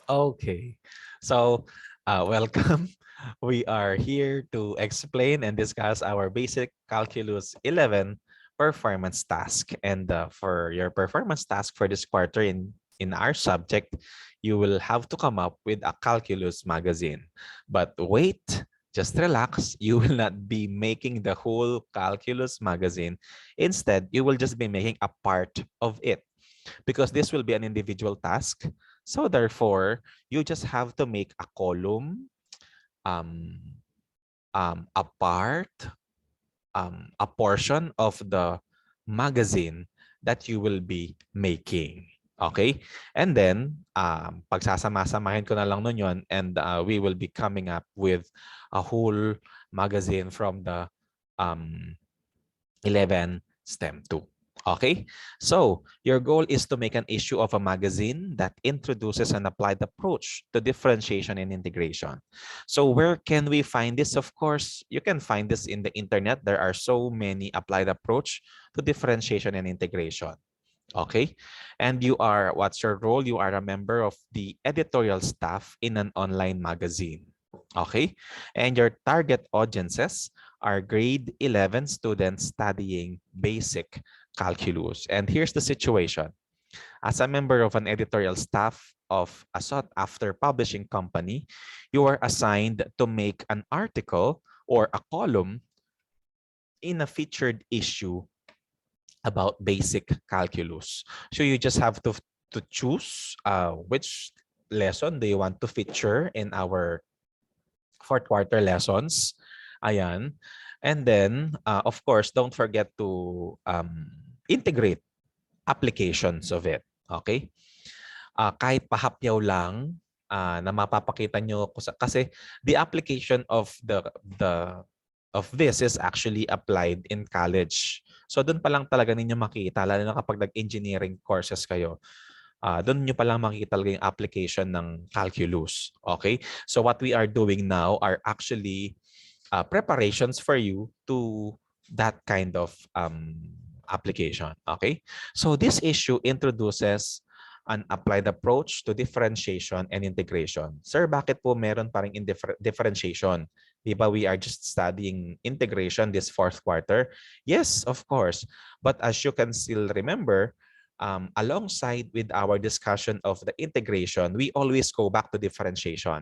Okay, so welcome. We are here to explain and discuss our basic Calculus 11 performance task. And for your performance task for this quarter in our subject, you will have to come up with a Calculus magazine. But wait, just relax. You will not be making the whole Calculus magazine. Instead, you will just be making a part of it because this will be an individual task. So therefore, you just have to make a column, um, a part, a portion of the magazine that you will be making. Okay? And then, pagsasama-samahin ko na lang nun yun, and we will be coming up with a whole magazine from the um, 11 STEM 2. Okay, so your goal is to make an issue of a magazine that introduces an applied approach to differentiation and integration. So where can we find this? Of course, you can find this in the internet. There are so many applied approach to differentiation and integration. Okay, and what's your role? You are a member of the editorial staff in an online magazine. Okay, and your target audiences are grade 11 students studying basic calculus. And here's the situation. As a member of an editorial staff of a sought-after publishing company, you are assigned to make an article or a column in a featured issue about basic calculus. So you just have to choose which lesson do you want to feature in our fourth quarter lessons. Ayan. And then, of course, don't forget to integrate applications of it. Okay? Kahit pahapyaw lang na mapapakita nyo kasi the application of this is actually applied in college. So doon pa lang talaga ninyo makita, lalo na kapag nag-engineering courses kayo. Doon nyo pa lang makikita talaga yung application ng calculus. Okay? So what we are doing now are actually preparations for you to that kind of application. Okay? So this issue introduces an applied approach to differentiation and integration. Sir, bakit po meron pa rin differentiation? Di ba we are just studying integration this fourth quarter? Yes, of course. But as you can still remember, alongside with our discussion of the integration, we always go back to differentiation.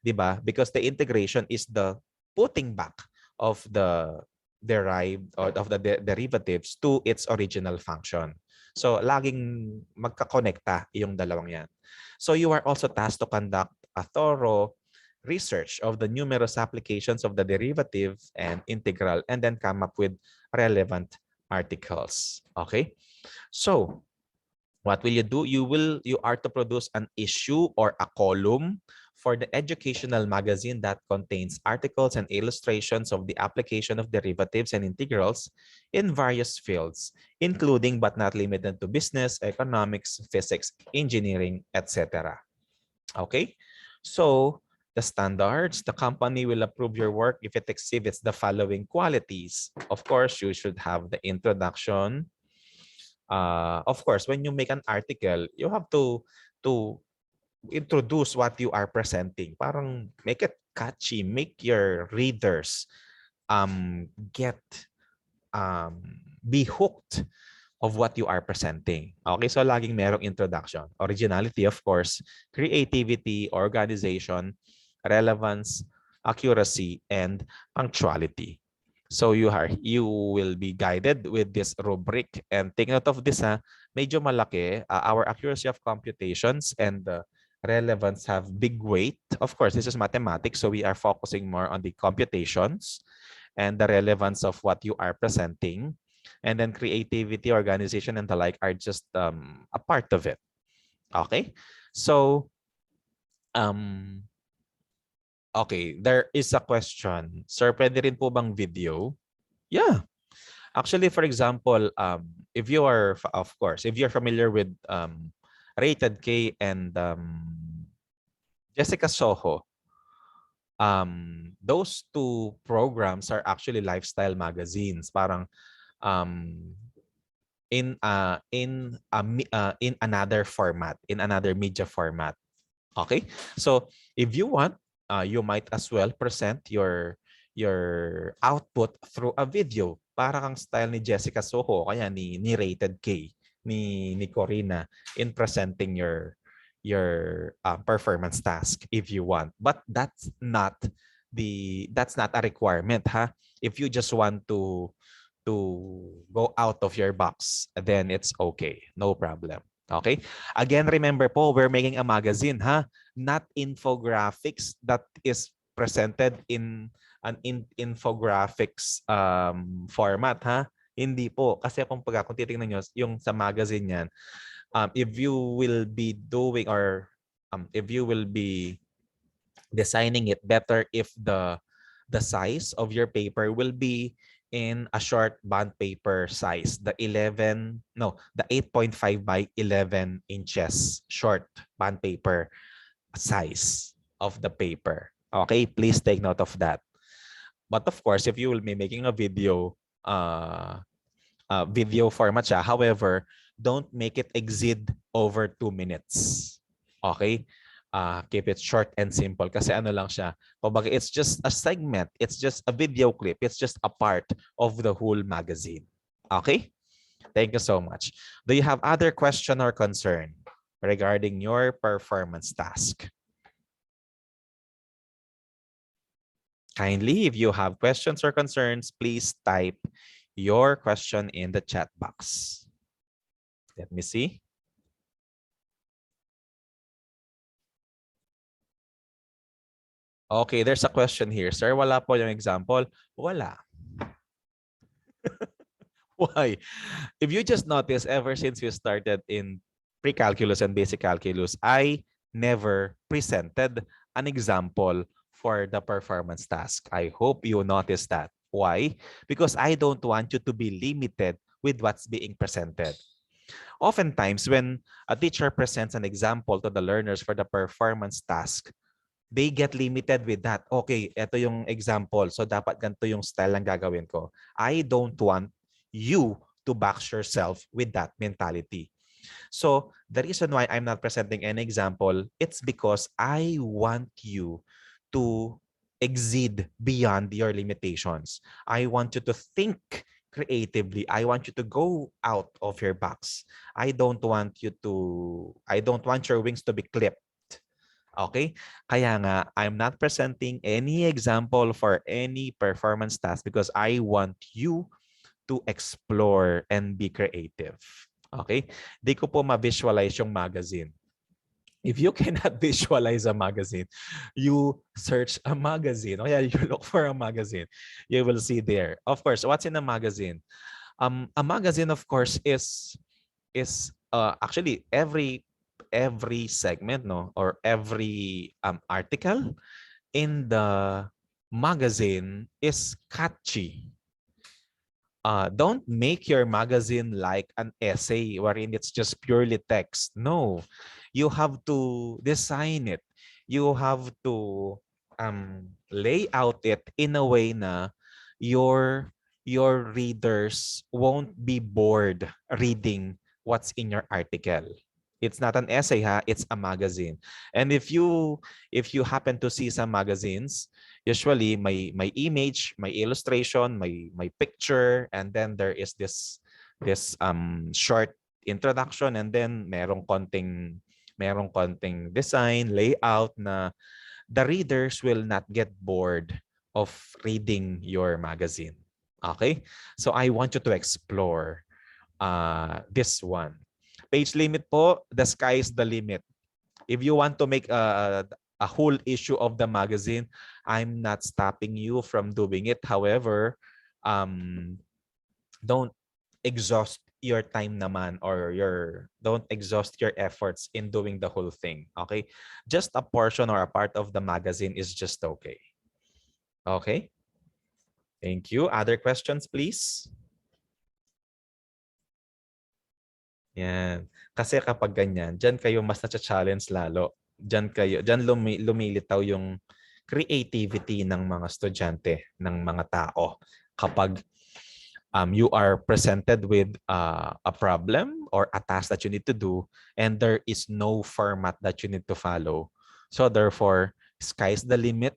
Di ba? Because the integration is the putting back of the derived or of the derivatives to its original function. So, laging magkakonekta yung dalawang yan. So, you are also tasked to conduct a thorough research of the numerous applications of the derivative and integral and then come up with relevant articles. Okay? So, what will you do? You are to produce an issue or a column for the educational magazine that contains articles and illustrations of the application of derivatives and integrals in various fields, including but not limited to business, economics, physics, engineering, etc. Okay? So, the standards, the company will approve your work if it exhibits the following qualities. Of course, you should have the introduction. Of course, when you make an article, you have to introduce what you are presenting. Parang make it catchy, make your readers get be hooked of what you are presenting. Okay, so laging merong introduction. Originality, of course, creativity, organization, relevance, accuracy, and punctuality. So you will be guided with this rubric, and take note of this medyo malaki. Our accuracy of computations and relevance have big weight. Of course, this is mathematics, so we are focusing more on the computations and the relevance of what you are presenting. And then creativity, organization, and the like are just a part of it. Okay? So, okay, there is a question. Sir, pwede rin po bang video? Yeah. Actually, for example, if you are, of course, if you're familiar with Rated K and Jessica Soho, those two programs are actually lifestyle magazines. Parang in another format, in another media format. Okay, so if you want, you might as well present your output through a video. Para kang style ni Jessica Soho, kaya ni Rated K, ni Corina in presenting your performance task if you want. But that's not a requirement, ha. If you just want to go out of your box, then it's okay. No problem. Okay? Again, remember po, we're making a magazine, ha? Not infographics that is presented in an infographics format, ha? Hindi po. Kasi kung titingnan nyo, yung sa magazine yan, if you will be doing or if you will be designing it better if the size of your paper will be in a short bond paper size, the 8.5 by 11 inches short bond paper size of the paper. Okay, please take note of that. But of course, if you will be making a uh, video format siya, however, don't make it exceed over 2 minutes. Okay? Keep it short and simple kasi ano lang siya. Kumbaga, it's just a segment. It's just a video clip. It's just a part of the whole magazine. Okay? Thank you so much. Do you have other question or concern regarding your performance task? Kindly, if you have questions or concerns, please type your question in the chat box. Let me see. Okay, there's a question here. Sir, wala po yung example. Wala. Why? If you just notice, ever since we started in pre-calculus and basic calculus, I never presented an example for the performance task. I hope you noticed that. Why? Because I don't want you to be limited with what's being presented. Oftentimes, when a teacher presents an example to the learners for the performance task, they get limited with that. Okay, ito yung example. So dapat ganito yung style lang gagawin ko. I don't want you to box yourself with that mentality. So the reason why I'm not presenting any example, it's because I want you to exceed beyond your limitations. I want you to think creatively. I want you to go out of your box. I don't want your wings to be clipped. Okay? Kaya nga, I'm not presenting any example for any performance task because I want you to explore and be creative. Okay? Di ko po ma-visualize yung magazine. If you cannot visualize a magazine, you search a magazine. Oh yeah, you look for a magazine. You will see there. Of course, what's in a magazine? A magazine, of course, is actually every segment, no, or every article in the magazine is catchy. Don't make your magazine like an essay wherein it's just purely text. No, you have to design it. You have to lay out it in a way na your readers won't be bored reading what's in your article. It's not an essay, ha? It's a magazine. And if you happen to see some magazines, usually my image, my illustration, my picture, and then there is this short introduction, and then merong konting design layout na the readers will not get bored of reading your magazine. Okay? So I want you to explore this one. Page limit po, the sky is the limit. If you want to make a whole issue of the magazine, I'm not stopping you from doing it. However, don't exhaust your time naman or don't exhaust your efforts in doing the whole thing. Okay? Just a portion or a part of the magazine is just okay. Okay? Thank you. Other questions, please? Yan. Kasi kapag ganyan, dyan kayo mas na-challenge lalo. Dyan lumilitaw yung creativity ng mga estudyante, ng mga tao. Kapag you are presented with a problem or a task that you need to do and there is no format that you need to follow, So therefore, sky's the limit,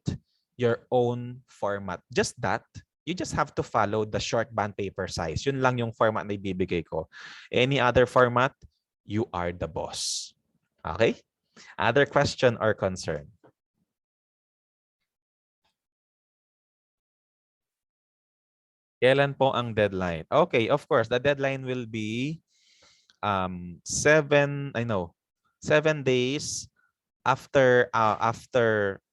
your own format. Just that, you just have to follow the short band paper size. Yun lang yung format na ibibigay ko. Any other format, you are the boss. Okay? Other question or concern? Kailan po ang deadline? Okay, of course, the deadline will be 7 days after,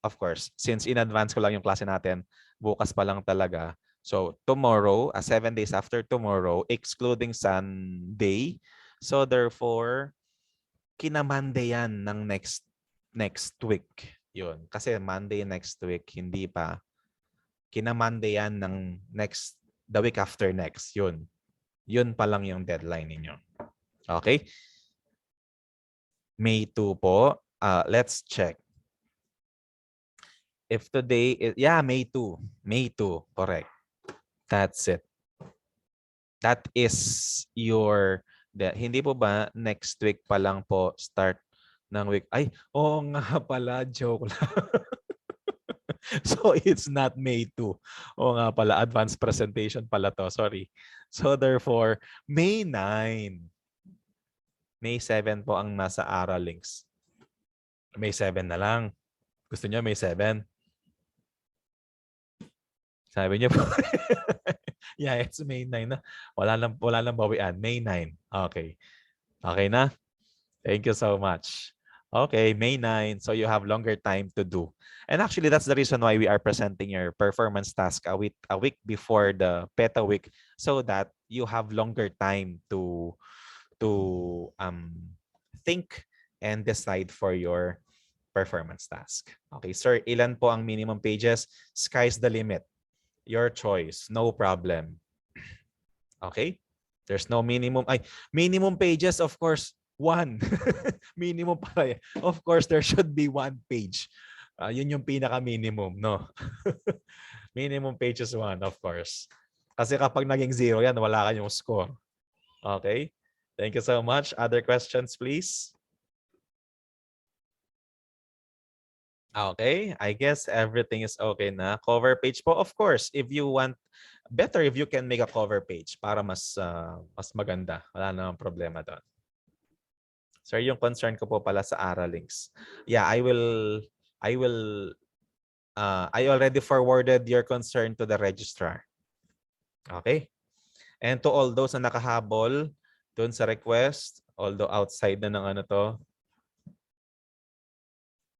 of course, since in advance ko lang yung klase natin, bukas pa lang talaga. So tomorrow, 7 days after tomorrow, excluding Sunday. So therefore, kina-Monday yan ng next week. Yun. Kasi Monday next week, hindi pa. Kina-Monday yan ng the week after next. Yun. Yun pa lang yung deadline ninyo. Okay? May 2 po. Let's check. If today is, yeah, May 2. May 2, correct. That's it. That is hindi po ba next week pa lang po start ng week? Ay, oo nga pala, joke lang. So it's not May 2. Oo nga pala, advanced presentation pala to, sorry. So therefore, May 9. May 7 po ang nasa ARA links. May 7 na lang. Gusto niyo May 7? Sabi niyo po. Yeah, it's May 9 na. Wala lang bawian. May 9. Okay. Okay na? Thank you so much. Okay, May 9. So you have longer time to do. And actually, that's the reason why we are presenting your performance task a week before the PETA week, so that you have longer time to think and decide for your performance task. Okay, sir, ilan po ang minimum pages? Sky's the limit. Your choice. No problem. Okay? There's no minimum. Minimum pages, of course, 1. Minimum para. Of course, there should be 1 page. Yun yung pinaka-minimum, no? Minimum pages 1, of course. Kasi kapag naging 0 yan, wala kayong score. Okay? Thank you so much. Other questions, please? Okay, I guess everything is okay na. Cover page po, of course, if you want, better if you can make a cover page para mas maganda. Wala namang problema doon. Sir, yung concern ko po pala sa ARA links. Yeah, I already forwarded your concern to the registrar. Okay? And to all those na nakahabol doon sa request, although outside na ng ano to,